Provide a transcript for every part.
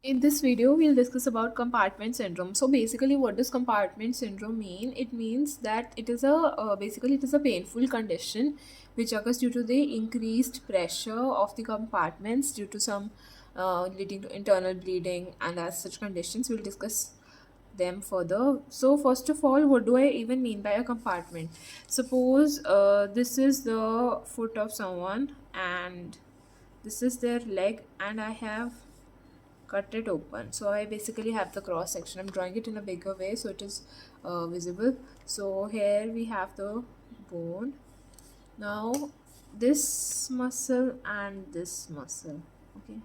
In this video, we'll discuss about compartment syndrome. So basically, what does compartment syndrome mean? It means that it is a basically it is a painful condition which occurs due to the increased pressure of the compartments due to some leading to internal bleeding, and as such conditions, we'll discuss them further. So first of all, what do I even mean by a compartment? Suppose this is the foot of someone and this is their leg, and I have cut it open. So I basically have the cross section. I'm drawing it in a bigger way so it is visible. So here we have the bone. Now this muscle and this muscle. Okay.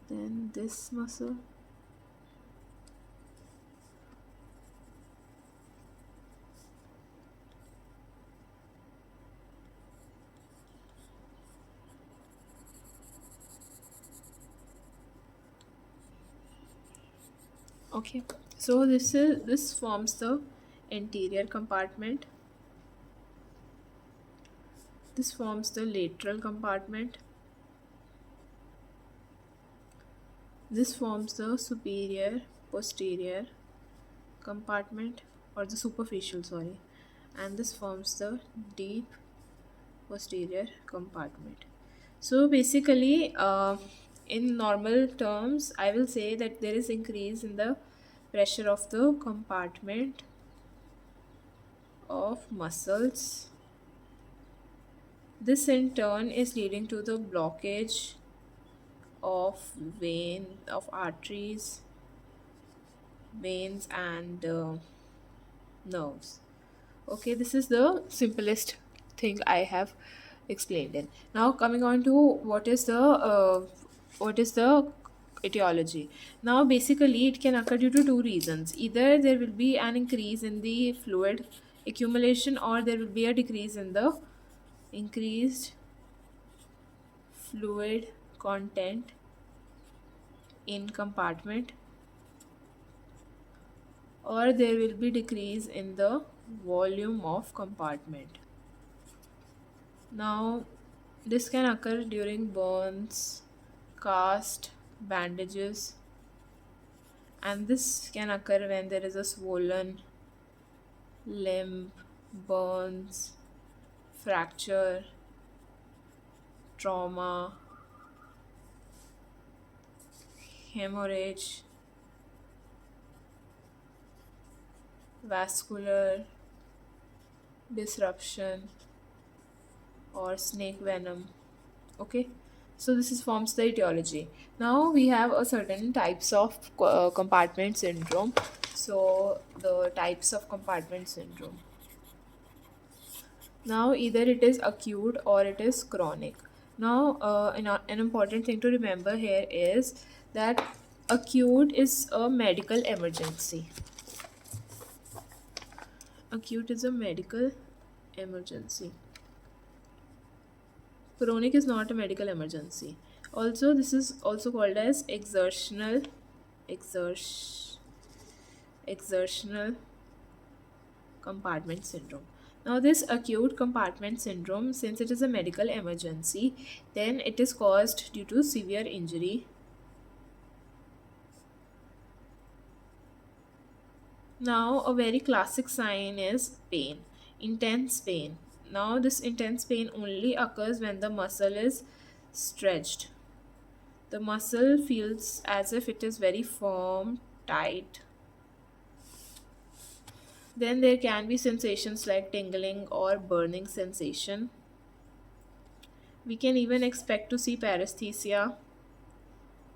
Then this muscle. Okay. So this forms the anterior compartment. This forms the lateral compartment. This forms the superior posterior compartment, or the superficial, sorry, and this forms the deep posterior compartment. So basically, in normal terms, I will say that there is increase in the pressure of the compartment of muscles. This in turn is leading to the blockage of arteries, veins, and nerves. Okay, this is the simplest thing I have explained it. Now coming on to what is the etiology. Now basically it can occur due to two reasons. Either there will be an increase in the fluid accumulation, or there will be a decrease in the increased fluid content in compartment, or there will be decrease in the volume of compartment. Now this can occur during burns, cast, bandages, and this can occur when there is a swollen limb, burns, fracture, trauma, hemorrhage, vascular disruption, or snake venom. Okay, so this is forms the etiology. Now we have a certain types of compartment syndrome. So the types of compartment syndrome. Now either it is acute or it is chronic. Now an important thing to remember here is that acute is a medical emergency. Acute is a medical emergency. Chronic is not a medical emergency. Also, this is also called as exer- exertional compartment syndrome. Now, this acute compartment syndrome, since it is a medical emergency, then it is caused due to severe injury. Now, a very classic sign is pain, intense pain. Now, this intense pain only occurs when the muscle is stretched. The muscle feels as if it is very firm, tight. Then there can be sensations like tingling or burning sensation. We can even expect to see paresthesia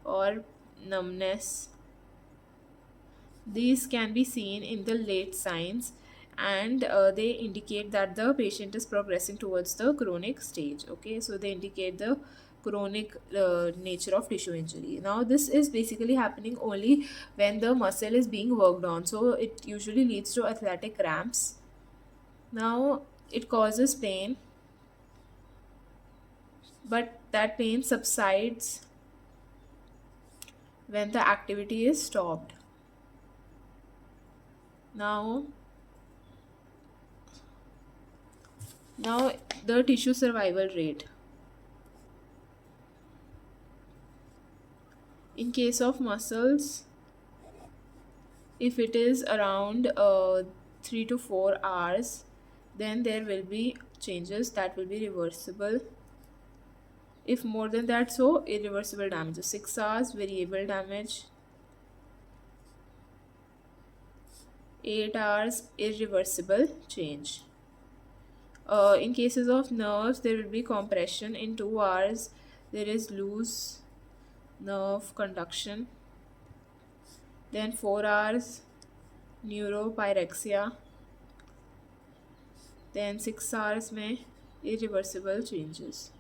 or numbness. These can be seen in the late signs, and they indicate that the patient is progressing towards the chronic stage. Okay, so they indicate the chronic nature of tissue injury. Now this is basically happening only when the muscle is being worked on, so it usually leads to athletic cramps. Now it causes pain, but that pain subsides when the activity is stopped. Now Now, the tissue survival rate. In case of muscles, if it is around 3 to 4 hours, then there will be changes that will be reversible. If more than that, so irreversible damage. 6 hours, variable damage. 8 hours, irreversible change. In cases of nerves, there will be compression. In 2 hours, there is loose nerve conduction. Then 4 hours, neuropyrexia. Then 6 hours में irreversible changes.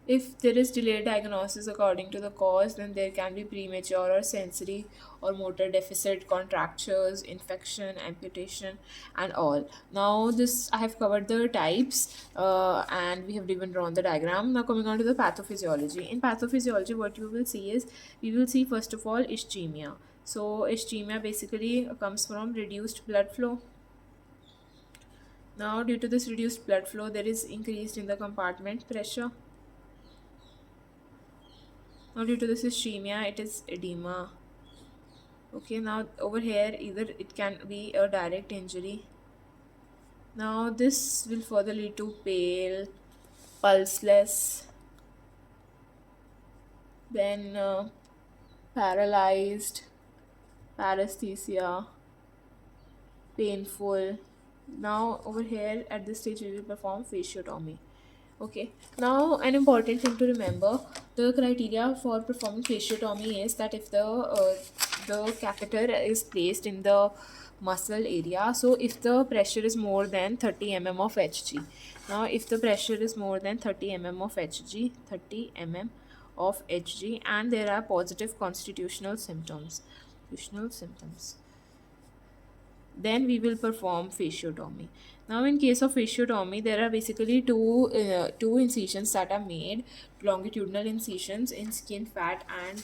If there is delayed diagnosis according to the cause, then there can be premature or sensory or motor deficit, contractures, infection, amputation, and all. Now, this I have covered the types, and we have even drawn the diagram. Now, coming on to the pathophysiology. In pathophysiology, what you will see is we will see first of all ischemia. So, ischemia basically comes from reduced blood flow. Now, due to this reduced blood flow, there is increased in the compartment pressure. Now, due to this ischemia, it is edema. Okay, now over here, either it can be a direct injury. Now, this will further lead to pale, pulseless, then paralyzed, paresthesia, painful. Now, over here at this stage, we will perform fasciotomy. Okay, now an important thing to remember, the criteria for performing fasciotomy is that if the catheter is placed in the muscle area, so if the pressure is more than 30 mm of Hg. Now, if the pressure is more than 30 mm of Hg, 30 mm of Hg, and there are positive constitutional symptoms, then we will perform fasciotomy. Now, in case of fasciotomy, there are basically two incisions that are made, longitudinal incisions in skin, fat, and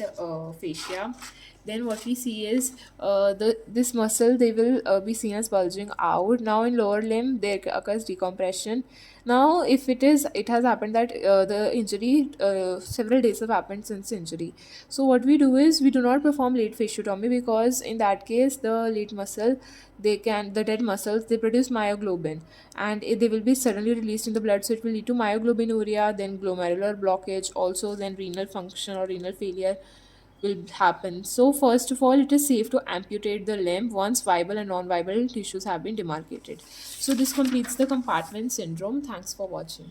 fascia. Then what we see is this muscle, they will be seen as bulging out. Now, in lower limb, there occurs decompression. Now, if it has happened that the injury, several days have happened since injury. So what we do is we do not perform late fasciotomy, because in that case the late muscle, the dead muscles, they produce myoglobin, and they will be suddenly released in the blood, so it will lead to myoglobinuria, then glomerular blockage, also then renal function or renal failure will happen. So first of all, it is safe to amputate the limb once viable and non-viable tissues have been demarcated. So this completes the compartment syndrome. Thanks for watching.